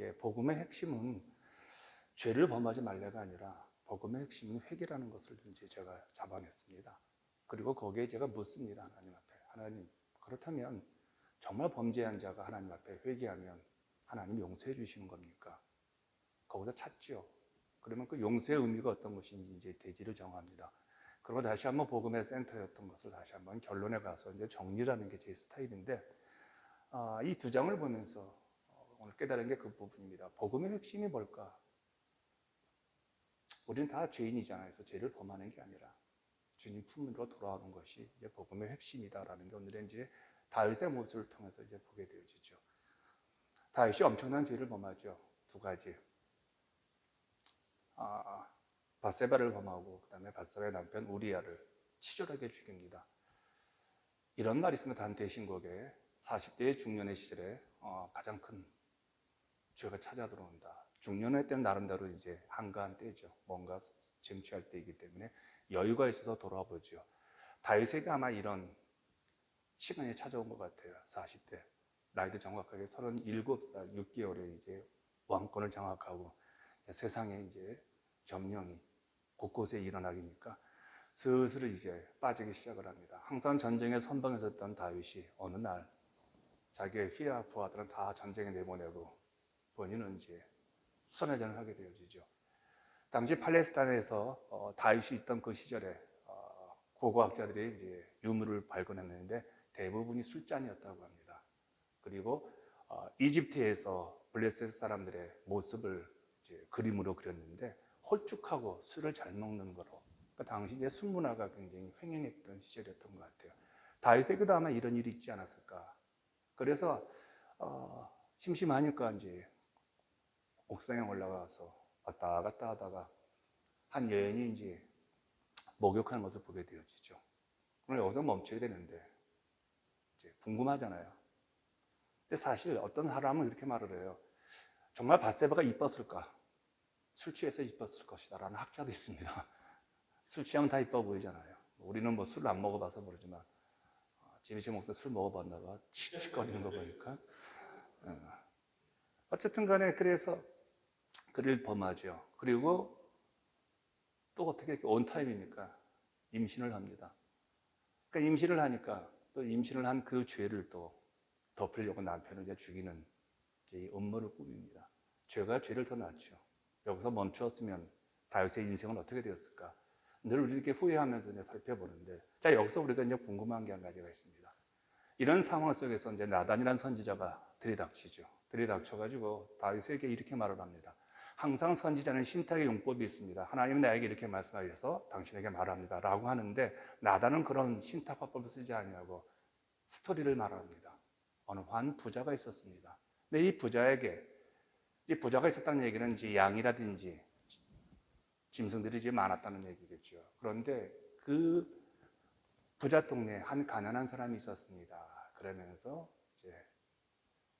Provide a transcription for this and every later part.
게 복음의 핵심은 죄를 범하지 말래가 아니라 복음의 핵심은 회개라는 것을 이제 제가 잡아냈습니다. 그리고 거기에 제가 묻습니다. 하나님 앞에. 하나님, 그렇다면 정말 범죄한 자가 하나님 앞에 회개하면 하나님 용서해 주시는 겁니까? 거기서 찾죠. 그러면 그 용서의 의미가 어떤 것인지 이제 대지를 정합니다. 그리고 다시 한번 복음의 센터였던 것을 다시 한번 결론에 가서 이제 정리라는 게 제 스타일인데, 이 두 장을 보면서 오늘 깨달은 게 그 부분입니다. 복음의 핵심이 뭘까? 우리는 다 죄인이잖아요. 그래서 죄를 범하는 게 아니라 주님 품으로 돌아오는 것이 이제 복음의 핵심이다라는 게 오늘의 이제 다윗의 모습을 통해서 이제 보게 되어지죠. 다윗이 엄청난 죄를 범하죠. 두 가지. 밧세바를 범하고 그다음에 밧세바의 남편 우리야를 치졸하게 죽입니다. 이런 말이 있습니다. 단테 신곡에 40대의 중년의 시절에 가장 큰 죄가 찾아 들어온다. 중년의 때는 나름대로 이제 한가한 때죠. 뭔가 쟁취할 때이기 때문에 여유가 있어서 돌아보죠. 다윗에게 아마 이런 시간이 찾아온 것 같아요. 40대. 나이도 정확하게 37살 6개월에 이제 왕권을 장악하고 세상에 이제 점령이 곳곳에 일어나기니까 슬슬 이제 빠지기 시작을 합니다. 항상 전쟁에 선방에 섰던 다윗이 어느 날 자기의 휘하 부하들은 다 전쟁에 내보내고 본인은 이제 선회전을 하게 되어지죠. 당시 팔레스타인에서 다윗이 있던 그 시절에 고고학자들이 이제 유물을 발견했는데 대부분이 술잔이었다고 합니다. 그리고 이집트에서 블레셋 사람들의 모습을 이제 그림으로 그렸는데 홀쭉하고 술을 잘 먹는 거로. 그러니까 당시 이제 술 문화가 굉장히 횡행했던 시절이었던 것 같아요. 다윗에게도 아마 이런 일이 있지 않았을까. 그래서 심심하니까 이제 옥상에 올라가서 왔다 갔다 하다가 한 여인이 이제 목욕하는 것을 보게 되어지죠. 그럼 여기서 멈춰야 되는데 이제 궁금하잖아요. 근데 사실 어떤 사람은 이렇게 말을 해요. 정말 밧세바가 이뻤을까? 술 취해서 이뻤을 것이다 라는 학자도 있습니다. 술 취하면 다 이뻐 보이잖아요. 우리는 뭐 술을 안 먹어봐서 모르지만 지미치 목사 술 먹어봤나 봐. 칙칙거리는 거 보니까. 어쨌든 간에 그래서 그를 범하죠. 그리고 또 어떻게 이렇게 온타임이니까 임신을 합니다. 그러니까 임신을 하니까 또 임신을 한 그 죄를 또 덮으려고 남편을 이제 죽이는 이 음모를 꾸밉니다. 죄가 죄를 더 낳죠. 여기서 멈추었으면 다윗의 인생은 어떻게 되었을까? 늘 우리 이렇게 후회하면서 이제 살펴보는데, 자, 여기서 우리가 이제 궁금한 게 한 가지가 있습니다. 이런 상황 속에서 이제 나단이라는 선지자가 들이닥치죠. 들이닥쳐가지고 다윗에게 이렇게 말을 합니다. 항상 선지자는 신탁의 용법이 있습니다. 하나님은 나에게 이렇게 말씀하셔서 당신에게 말합니다. 라고 하는데 나단은 그런 신탁화법을 쓰지 않냐고 스토리를 말합니다. 어느 한 부자가 있었습니다. 근데 이 부자에게 이 부자가 있었다는 얘기는 이제 양이라든지 짐승들이 이제 많았다는 얘기겠죠. 그런데 그 부자 동네에 한 가난한 사람이 있었습니다. 그러면서 이제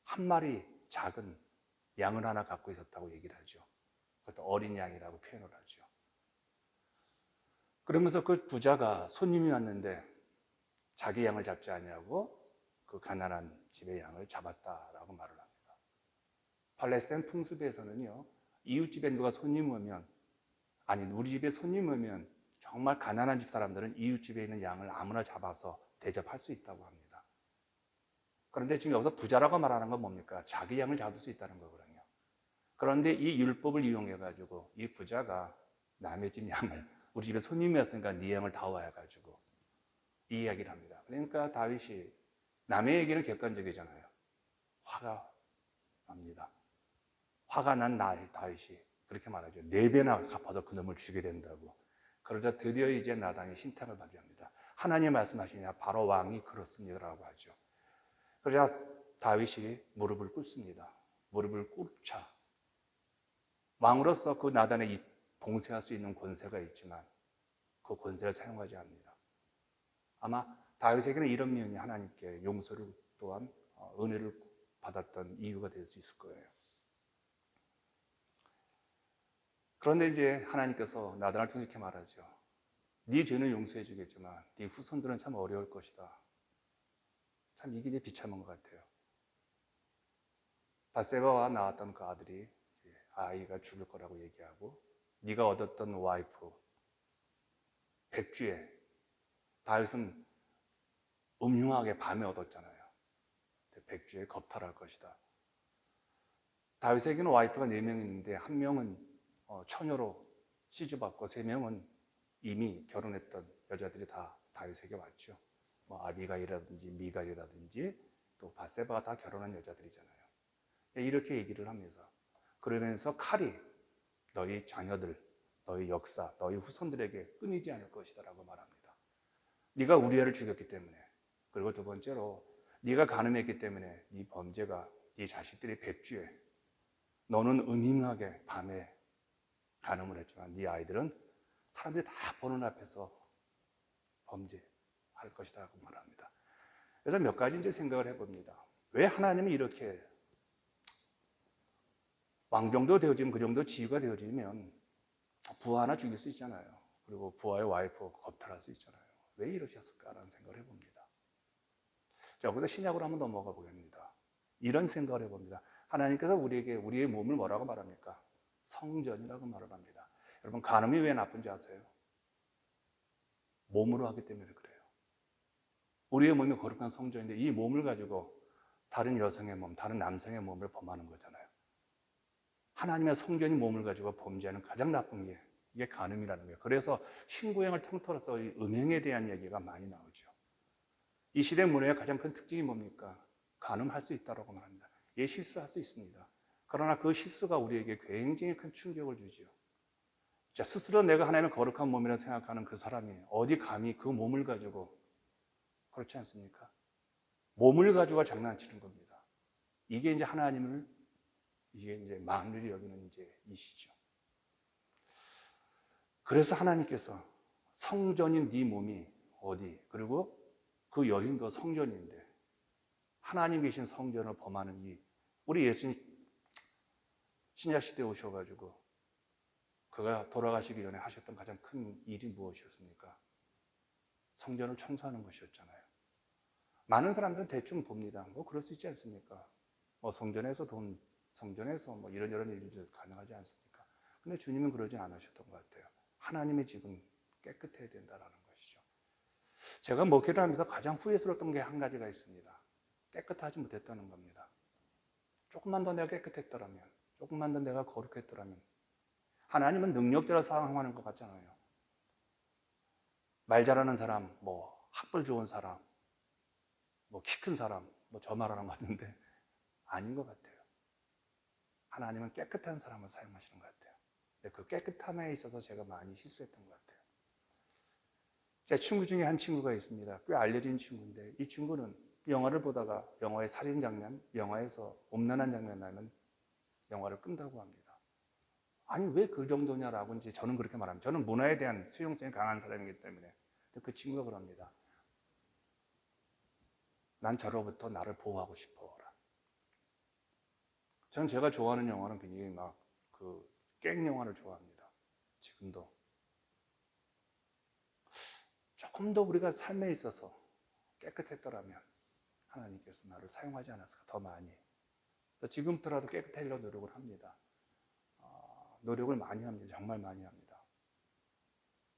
한 마리 작은 양을 하나 갖고 있었다고 얘기를 하죠. 그것도 어린 양이라고 표현을 하죠. 그러면서 그 부자가 손님이 왔는데 자기 양을 잡지 아니하고 그 가난한 집의 양을 잡았다라고 말을 합니다. 팔레스타인 풍습에서는요, 이웃집에 누가 손님 오면, 아니 우리 집에 손님 오면 정말 가난한 집 사람들은 이웃집에 있는 양을 아무나 잡아서 대접할 수 있다고 합니다. 그런데 지금 여기서 부자라고 말하는 건 뭡니까? 자기 양을 잡을 수 있다는 거거든요. 그런데 이 율법을 이용해가지고 이 부자가 남의 집 양을, 우리 집에 손님이 왔으니까 네 양을 다 와해가지고 이 이야기를 합니다. 그러니까 다윗이 남의 얘기는 객관적이잖아요. 화가 납니다. 화가 난 다윗이 그렇게 말하죠. 4배나 갚아서 그놈을 죽게 된다고. 그러자 드디어 이제 나단이 신탁을 발휘합니다. 하나님 말씀하시냐? 바로 왕이 그렇습니다라고 하죠. 그러자 다윗이 무릎을 꿇습니다. 무릎을 꿇자 왕으로서 그 나단에 봉쇄할 수 있는 권세가 있지만 그 권세를 사용하지 않습니다. 아마 다윗에게는 이런 면이 하나님께 용서를 또한 은혜를 받았던 이유가 될 수 있을 거예요. 그런데 이제 하나님께서 나단을 통해 이렇게 말하죠. 네 죄는 용서해 주겠지만 네 후손들은 참 어려울 것이다. 참 이게 이제 비참한 것 같아요. 밧세바와 낳았던 그 아들이 아이가 죽을 거라고 얘기하고, 네가 얻었던 와이프 백주에, 다윗은 음흉하게 밤에 얻었잖아요. 백주에 겁탈할 것이다. 다윗에게는 와이프가 4명 있는데 한 명은 처녀로 시집왔고 3명은 이미 결혼했던 여자들이 다 다윗에게 왔죠. 뭐 아비가일이라든지 미갈이라든지 또 밧세바가 다 결혼한 여자들이잖아요. 이렇게 얘기를 하면서, 그러면서 칼이 너희 자녀들, 너희 역사, 너희 후손들에게 끊이지 않을 것이다라고 말합니다. 네가 우리아를 죽였기 때문에, 그리고 두 번째로 네가 간음했기 때문에 네 범죄가 네 자식들이 백주에, 너는 은밀하게 밤에 간음을 했지만 네 아이들은 사람들이 다 보는 앞에서 범죄할 것이다라고 말합니다. 그래서 몇 가지 이제 생각을 해봅니다. 왜 하나님이 이렇게 왕정도 되어지면, 그 정도 지위가 되어지면 부하 하나 죽일 수 있잖아요. 그리고 부하의 와이프 겁탈할 수 있잖아요. 왜 이러셨을까라는 생각을 해봅니다. 자, 여기서 신약으로 한번 넘어가 보겠습니다. 이런 생각을 해봅니다. 하나님께서 우리에게 우리의 몸을 뭐라고 말합니까? 성전이라고 말을 합니다. 여러분, 간음이 왜 나쁜지 아세요? 몸으로 하기 때문에 그래요. 우리의 몸이 거룩한 성전인데 이 몸을 가지고 다른 여성의 몸, 다른 남성의 몸을 범하는 거잖아요. 하나님의 성전인 몸을 가지고 범죄하는 가장 나쁜 게 이게 간음이라는 거예요. 그래서 신구약을 통틀어서 이 음행에 대한 얘기가 많이 나오죠. 이 시대 문화의 가장 큰 특징이 뭡니까? 간음할 수 있다고 말합니다. 예, 실수할 수 있습니다. 그러나 그 실수가 우리에게 굉장히 큰 충격을 주죠. 자, 스스로 내가 하나님의 거룩한 몸이라고 생각하는 그 사람이 어디 감히 그 몸을 가지고, 그렇지 않습니까? 몸을 가지고 장난치는 겁니다. 이게 이제 하나님을, 이게 이제 만물이 여기는 이제 이시죠. 그래서 하나님께서 성전인 네 몸이 어디, 그리고 그 여인도 성전인데 하나님 계신 성전을 범하는 이, 우리 예수님 신약 시대에 오셔가지고 그가 돌아가시기 전에 하셨던 가장 큰 일이 무엇이었습니까? 성전을 청소하는 것이었잖아요. 많은 사람들은 대충 봅니다. 뭐 그럴 수 있지 않습니까? 뭐 성전에서 성전에서 뭐 이런저런 일들이 가능하지 않습니까? 근데 주님은 그러지 않으셨던 것 같아요. 하나님의 집은 깨끗해야 된다라는 것이죠. 제가 목회를 하면서 가장 후회스러웠던 게 한 가지가 있습니다. 깨끗하지 못했다는 겁니다. 조금만 더 내가 깨끗했더라면, 조금만 더 내가 거룩했더라면. 하나님은 능력대로 사용하는 것 같잖아요. 말 잘하는 사람, 뭐 학벌 좋은 사람, 뭐 키 큰 사람, 뭐 저 말하는 것 같은데 아닌 것 같아요. 하나님은 깨끗한 사람을 사용하시는 것 같아요. 근데 그 깨끗함에 있어서 제가 많이 실수했던 것 같아요. 제 친구 중에 한 친구가 있습니다. 꽤 알려진 친구인데 이 친구는 영화를 보다가 영화의 살인 장면, 영화에서 음란한 장면 나면 영화를 끈다고 합니다. 아니 왜 그 정도냐라고 이제 저는 그렇게 말합니다. 저는 문화에 대한 수용성이 강한 사람이기 때문에. 근데 그 친구가 그럽니다. 난 저로부터 나를 보호하고 싶어라. 저는 제가 좋아하는 영화는 굉장히 막 그 깽 영화를 좋아합니다. 지금도. 조금 더 우리가 삶에 있어서 깨끗했더라면 하나님께서 나를 사용하지 않았을까, 더 많이. 지금부터라도 깨끗하려고 노력을 합니다. 노력을 많이 합니다. 정말 많이 합니다.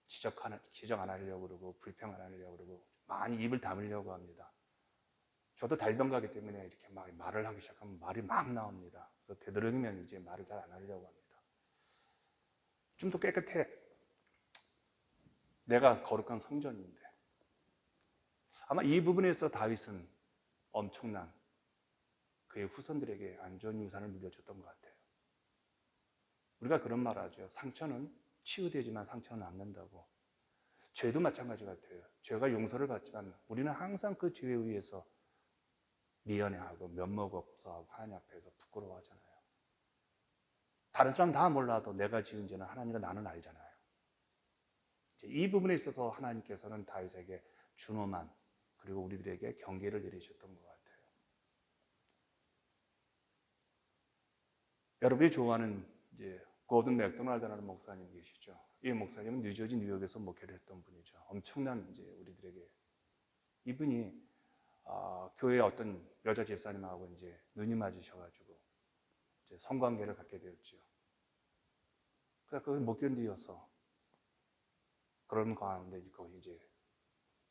지적 안 하려고 그러고 불평 안 하려고 그러고 많이 입을 다물려고 합니다. 저도 달병가기 때문에 이렇게 막 말을 하기 시작하면 말이 막 나옵니다. 그래서 되도록이면 이제 말을 잘 안 하려고 합니다. 좀 더 깨끗해. 내가 거룩한 성전인데. 아마 이 부분에서 다윗은 엄청난 그의 후손들에게 안 좋은 유산을 물려줬던 것 같아요. 우리가 그런 말 하죠. 상처는 치유되지만 상처는 남는다고. 죄도 마찬가지 같아요. 죄가 용서를 받지만 우리는 항상 그 죄에 의해서 미연해하고 면목 없어하고 하나님 앞에서 부끄러워하잖아요. 다른 사람 다 몰라도 내가 지은 죄는 하나님과 나는 알잖아요. 이 부분에 있어서 하나님께서는 다윗에게 준엄한, 그리고 우리들에게 경계를 내리셨던 것 같아요. 여러분이 좋아하는 이제 고든 맥도날드라는 목사님 계시죠. 이 목사님은 뉴저지 뉴욕에서 목회를 했던 분이죠. 엄청난 이제 우리들에게, 이분이 교회 어떤 여자 집사님하고 이제 눈이 맞으셔가지고 성관계를 갖게 되었죠. 그래서 그걸 못 견디어서 그런 가운데 거의 이제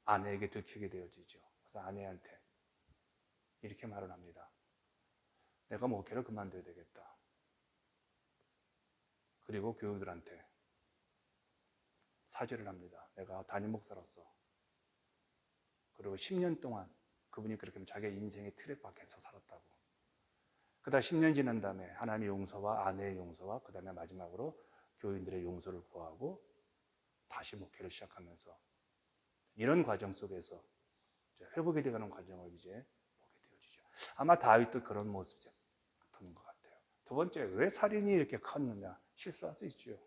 아내에게 들키게 되어지죠. 그래서 아내한테 이렇게 말을 합니다. 내가 목회를 그만둬야 되겠다. 그리고 교우들한테 사죄를 합니다. 내가 담임 목사로서 그리고 10년 동안 그분이 그렇게 자기 인생의 트랩 밖에서 살았다고. 그다음 10년 지난 다음에 하나님의 용서와 아내의 용서와 그 다음에 마지막으로 교인들의 용서를 구하고 다시 목회를 시작하면서 이런 과정 속에서 회복이 되어가는 과정을 이제 보게 되어지죠. 아마 다윗도 그런 모습이 같은 것 같아요. 두 번째, 왜 살인이 이렇게 컸느냐? 실수할 수 있죠.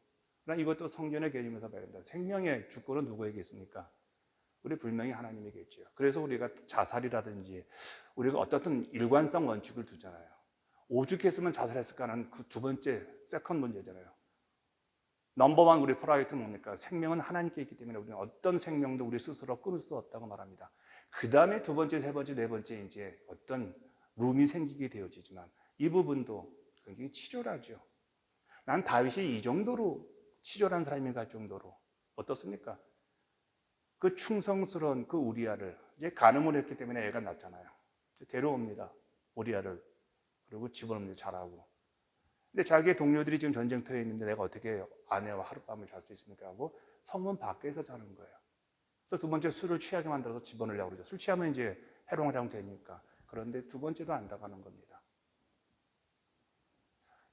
그러나 이것도 성전의 개념에서 발견된다. 생명의 주권은 누구에게 있습니까? 우리 분명히 하나님에게 있죠. 그래서 우리가 자살이라든지 우리가 어떻든 일관성 원칙을 두잖아요. 오죽했으면 자살했을까는 그 두 번째 세컨 문제잖아요. 넘버원 우리 프라이어리티는 뭡니까? 생명은 하나님께 있기 때문에 우리는 어떤 생명도 우리 스스로 끊을 수 없다고 말합니다. 그 다음에 두 번째, 세 번째, 네 번째 이제 어떤 룸이 생기게 되어지지만 이 부분도 굉장히 치졸하죠. 난 다윗이 이 정도로 치졸한 사람인가 정도로 어떻습니까? 그 충성스러운 그 우리아를 이제 간음을 했기 때문에 애가 낳잖아요. 데려옵니다. 우리아를. 그리고 집어넣는 잘하고. 근데 자기의 동료들이 지금 전쟁터에 있는데 내가 어떻게 아내와 하룻밤을 잘 수 있습니까? 하고 성문 밖에서 자는 거예요. 그래서 두 번째 술을 취하게 만들어서 집어넣으려고 그러죠. 술 취하면 이제 해롱해롱 되니까. 그런데 두 번째도 안 당하는 겁니다.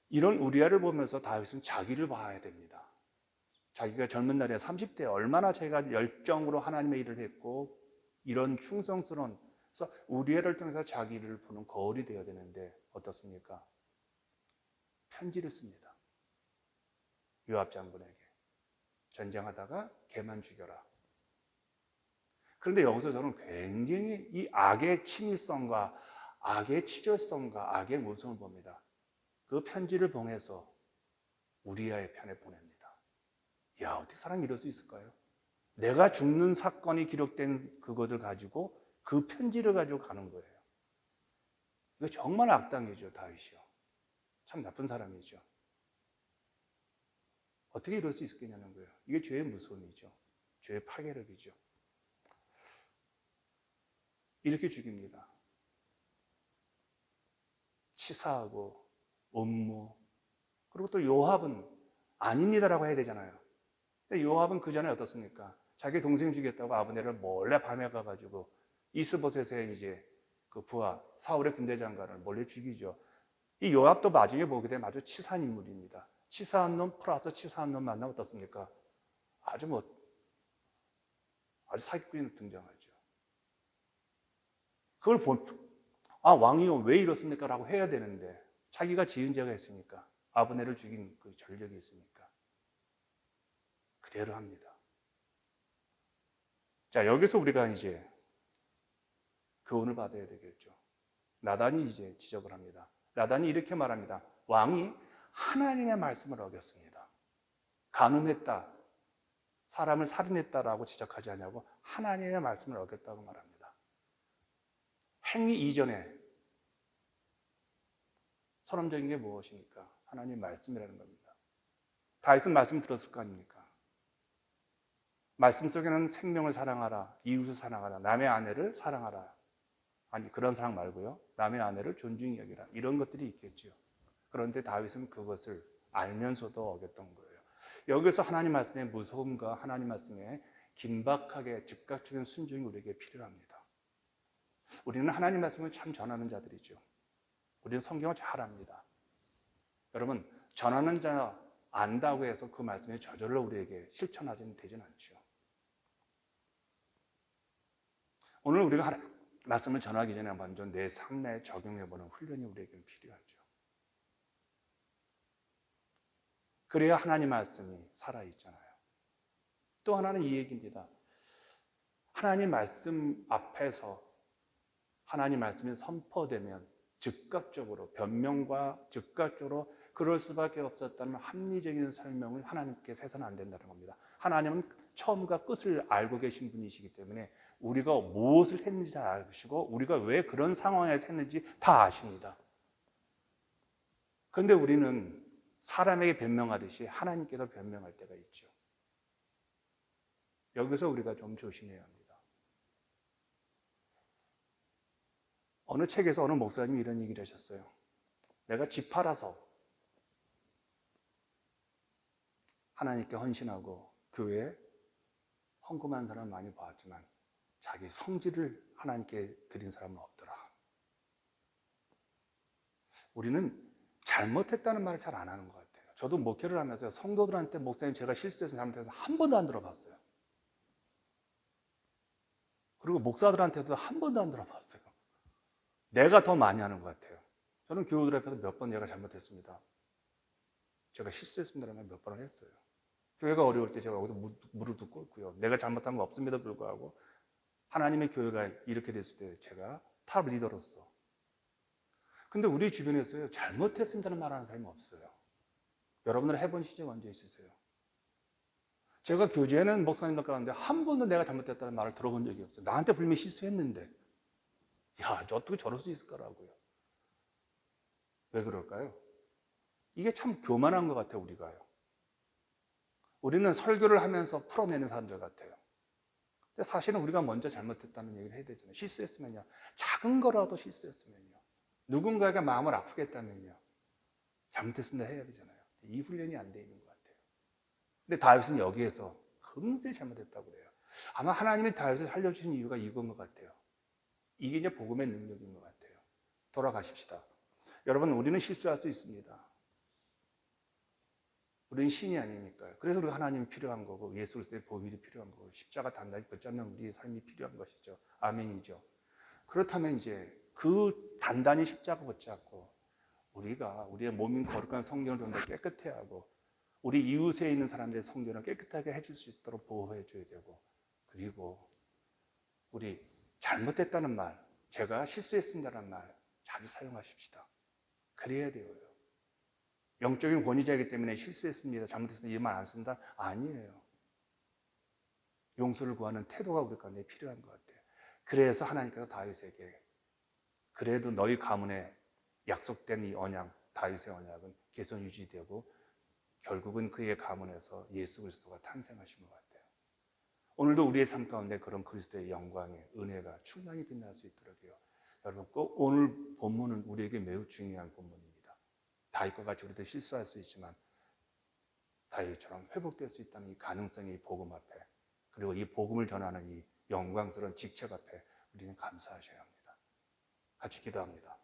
이런 우리아를 보면서 다윗은 자기를 봐야 됩니다. 자기가 젊은 날에 30대 얼마나 자기가 열정으로 하나님의 일을 했고 이런 충성스러운 그래서 우리아를 통해서 자기를 보는 거울이 되어야 되는데 어떻습니까? 편지를 씁니다. 요압 장군에게 전쟁하다가 걔만 죽여라. 그런데 여기서 저는 굉장히 이 악의 친밀성과 악의 치졸성과 악의 모습을 봅니다. 그 편지를 봉해서 우리아의 편에 보냅니다. 야, 어떻게 사람이 이럴 수 있을까요? 내가 죽는 사건이 기록된 그것을 가지고 그 편지를 가지고 가는 거예요. 이거 정말 악당이죠, 다윗이요. 참 나쁜 사람이죠. 어떻게 이럴 수 있겠냐는 거예요. 이게 죄의 무서움이죠. 죄의 파괴력이죠. 이렇게 죽입니다. 치사하고 음모 그리고 또 요압은 아닙니다라고 해야 되잖아요. 근데 요압은 그 전에 어떻습니까? 자기 동생 죽였다고 아브넬을 몰래 밤에 가가지고 이스보셋의 이제 그 부하 사울의 군대 장관을 몰래 죽이죠. 이 요압도 나중에 보게 되면 아주 치사한 인물입니다. 치사한 놈 플러스 치사한 놈 만나면 어떻습니까? 아주 아주 사기꾼이 등장하죠. 그걸 왕이요 왜 이렇습니까? 라고 해야 되는데 자기가 지은 죄가 있으니까 아브넬을 죽인 그 전력이 있으니까 그대로 합니다. 자, 여기서 우리가 이제 교훈을 받아야 되겠죠. 나단이 이제 지적을 합니다. 나단이 이렇게 말합니다. 왕이 하나님의 말씀을 어겼습니다. 간음했다, 사람을 살인했다라고 지적하지 않냐고 하나님의 말씀을 어겼다고 말합니다. 행위 이전에 선언적인 게 무엇입니까? 하나님의 말씀이라는 겁니다. 다윗은 말씀 들었을 거 아닙니까? 말씀 속에는 생명을 사랑하라, 이웃을 사랑하라, 남의 아내를 사랑하라. 아니 그런 사랑 말고요. 남의 아내를 존중히 여기라. 이런 것들이 있겠죠. 그런데 다윗은 그것을 알면서도 어겼던 거예요. 여기서 하나님 말씀의 무서움과 하나님 말씀의 긴박하게 즉각적인 순종이 우리에게 필요합니다. 우리는 하나님 말씀을 참 전하는 자들이죠. 우리는 성경을 잘 압니다. 여러분, 전하는 자 안다고 해서 그 말씀이 저절로 우리에게 실천하지는 되지는 않죠. 오늘 우리가 말씀을 전하기 전에 먼저 내 삶에 적용해보는 훈련이 우리에게 필요하죠. 그래야 하나님 말씀이 살아있잖아요. 또 하나는 이 얘기입니다. 하나님 말씀 앞에서 하나님 말씀이 선포되면 즉각적으로 변명과 즉각적으로 그럴 수밖에 없었다는 합리적인 설명을 하나님께서 해서는 안 된다는 겁니다. 하나님은 처음과 끝을 알고 계신 분이시기 때문에 우리가 무엇을 했는지 잘 아시고 우리가 왜 그런 상황에서 했는지 다 아십니다. 그런데 우리는 사람에게 변명하듯이 하나님께도 변명할 때가 있죠. 여기서 우리가 좀 조심해야 합니다. 어느 책에서 어느 목사님이 이런 얘기를 하셨어요. 내가 집 팔아서 하나님께 헌신하고 교회에 헌금한 사람 많이 봤지만 자기 성질을 하나님께 드린 사람은 없더라. 우리는 잘못했다는 말을 잘 안 하는 것 같아요. 저도 목회를 하면서 성도들한테 목사님 제가 실수해서 잘못해서 한 번도 안 들어봤어요. 그리고 목사들한테도 한 번도 안 들어봤어요. 내가 더 많이 하는 것 같아요. 저는 교우들 앞에서 몇 번 내가 잘못했습니다. 제가 실수했습니다라면 몇 번을 했어요. 교회가 어려울 때 제가 거기서 무릎도 꿇고요. 내가 잘못한 거 없음에도 불구하고 하나님의 교회가 이렇게 됐을 때 제가 탑 리더로서. 근데 우리 주변에서요, 잘못했습니다는 말하는 사람이 없어요. 여러분들 해본 시즌 언제 있으세요? 제가 교제하는 목사님들 가운데 한 번도 내가 잘못했다는 말을 들어본 적이 없어요. 나한테 분명히 실수했는데. 야, 저 어떻게 저럴 수 있을까라고요. 왜 그럴까요? 이게 참 교만한 것 같아요, 우리가요. 우리는 설교를 하면서 풀어내는 사람들 같아요. 근데 사실은 우리가 먼저 잘못했다는 얘기를 해야 되잖아요. 실수했으면요. 작은 거라도 실수했으면요. 누군가에게 마음을 아프게 했다면요. 잘못했습니다 해야 되잖아요. 이 훈련이 안 돼 있는 것 같아요. 근데 다윗은 여기에서 금세 잘못했다고 그래요. 아마 하나님이 다윗을 살려주신 이유가 이건 것 같아요. 이게 이제 복음의 능력인 것 같아요. 돌아가십시다. 여러분, 우리는 실수할 수 있습니다. 우리는 신이 아니니까요. 그래서 우리가 하나님이 필요한 거고 예수 그리스도의 보혈이 필요한 거고 십자가 단단히 붙잡는 우리의 삶이 필요한 것이죠. 아멘이죠. 그렇다면 이제 그 단단히 십자가 붙잡고 우리가 우리의 몸인 거룩한 성전을 좀 더 깨끗해 하고 우리 이웃에 있는 사람들의 성전을 깨끗하게 해줄 수 있도록 보호해 줘야 되고 그리고 우리 잘못했다는 말, 제가 실수했습니다라는 말 자주 사용하십시다. 그래야 돼요. 영적인 권위자이기 때문에 실수했습니다, 잘못했습니다 이 말 안 쓴다? 아니에요. 용서를 구하는 태도가 우리 가운데 필요한 것 같아요. 그래서 하나님께서 다윗에게 그래도 너희 가문에 약속된 이 언약, 다윗의 언약은 계속 유지되고 결국은 그의 가문에서 예수 그리스도가 탄생하신 것 같아요. 오늘도 우리의 삶 가운데 그런 그리스도의 영광의 은혜가 충만히 빛날 수 있도록요. 여러분 꼭 오늘 본문은 우리에게 매우 중요한 본문입니다. 다윗과 같이 우리도 실수할 수 있지만 다윗처럼 회복될 수 있다는 이 가능성이 이 복음 앞에 그리고 이 복음을 전하는 이 영광스러운 직책 앞에 우리는 감사하셔야 합니다. 같이 기도합니다.